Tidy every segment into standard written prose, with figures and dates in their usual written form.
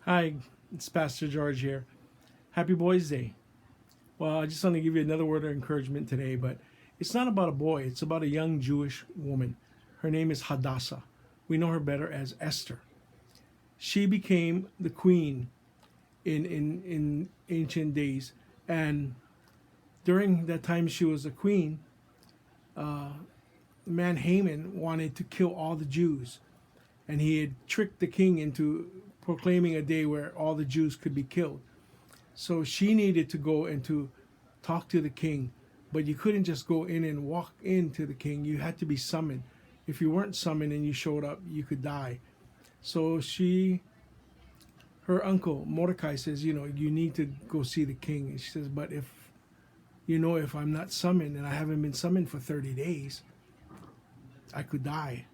Hi, it's Pastor George here. Happy Boys Day. Well, I just want to give you another word of encouragement today, but it's not about a boy, it's about a young Jewish woman. Her name is Hadassah. We know her better as Esther. She became the queen in ancient days, and during that time she was a queen, the man Haman wanted to kill all the Jews, and he had tricked the king into proclaiming a day where all the Jews could be killed. So she needed to go and to talk to the king, but you couldn't just go in and walk into the king. You had to be summoned. If you weren't summoned and you showed up, you could die. So her uncle Mordecai says, you need to go see the king. And she says, but if I'm not summoned and I haven't been summoned for 30 days, I could die.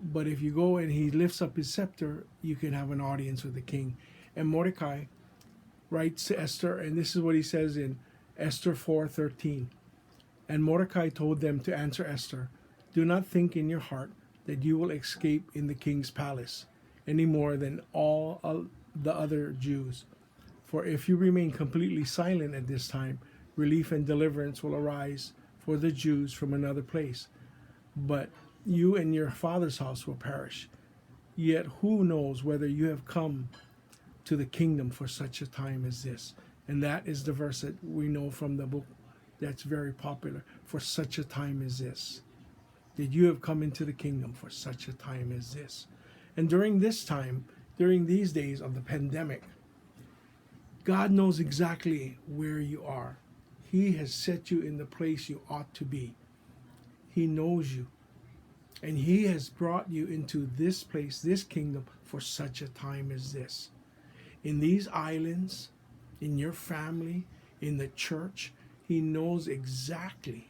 But if you go and he lifts up his scepter, you can have an audience with the king. And Mordecai writes to Esther, and this is what he says in Esther 4:13. And Mordecai told them to answer Esther, do not think in your heart that you will escape in the king's palace any more than all the other Jews. For if you remain completely silent at this time, relief and deliverance will arise for the Jews from another place. But you and your father's house will perish. Yet who knows whether you have come to the kingdom for such a time as this? And that is the verse that we know from the book that's very popular. For such a time as this. That you have come into the kingdom for such a time as this. And during this time, during these days of the pandemic, God knows exactly where you are. He has set you in the place you ought to be. He knows you. And He has brought you into this place, this kingdom, for such a time as this. In these islands, in your family, in the church, He knows exactly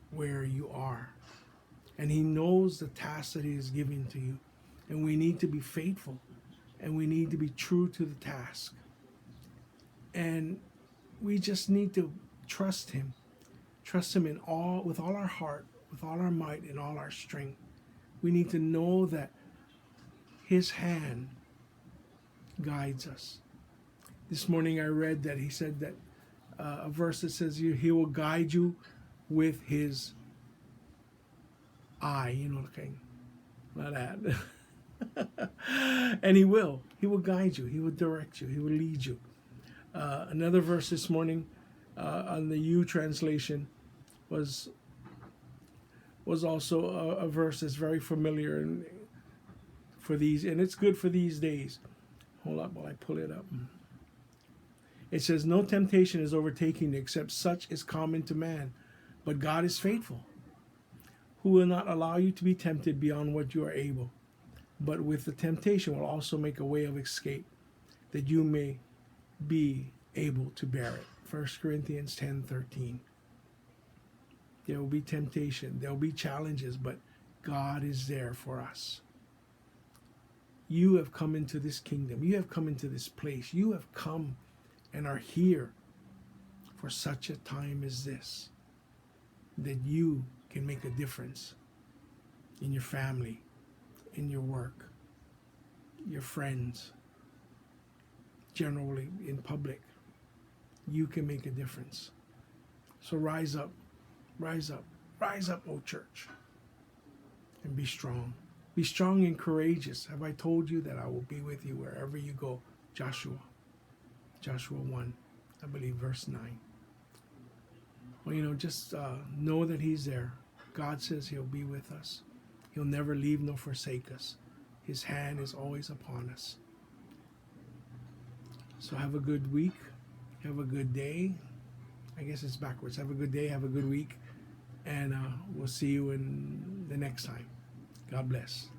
where you are. And He knows the task that He is giving to you. And we need to be faithful. And we need to be true to the task. And we just need to trust Him. Trust Him with all our heart, with all our might, and all our strength. We need to know that His hand guides us. This morning I read that He said that a verse that says He will guide you with His eye, okay, not that. And He will guide you, He will direct you, He will lead you. Another verse this morning on the U translation was also a verse that's very familiar and it's good for these days. Hold up while I pull it up. It says, no temptation is overtaking you except such is common to man, but God is faithful, who will not allow you to be tempted beyond what you are able, but with the temptation will also make a way of escape, that you may be able to bear it. 1 Corinthians 10:13. There will be temptation, there will be challenges, but God is there for us. You have come into this kingdom, you have come into this place, you have come and are here for such a time as this, that you can make a difference in your family, in your work, your friends, generally in public. You can make a difference. So rise up, rise up, rise up, O church, and be strong. Be strong and courageous. Have I told you that I will be with you wherever you go? Joshua 1, I believe, verse 9. Well, just know that He's there. God says He'll be with us. He'll never leave nor forsake us. His hand is always upon us. So have a good week. Have a good day. I guess it's backwards. Have a good day. Have a good week. And we'll see you in the next time. God bless.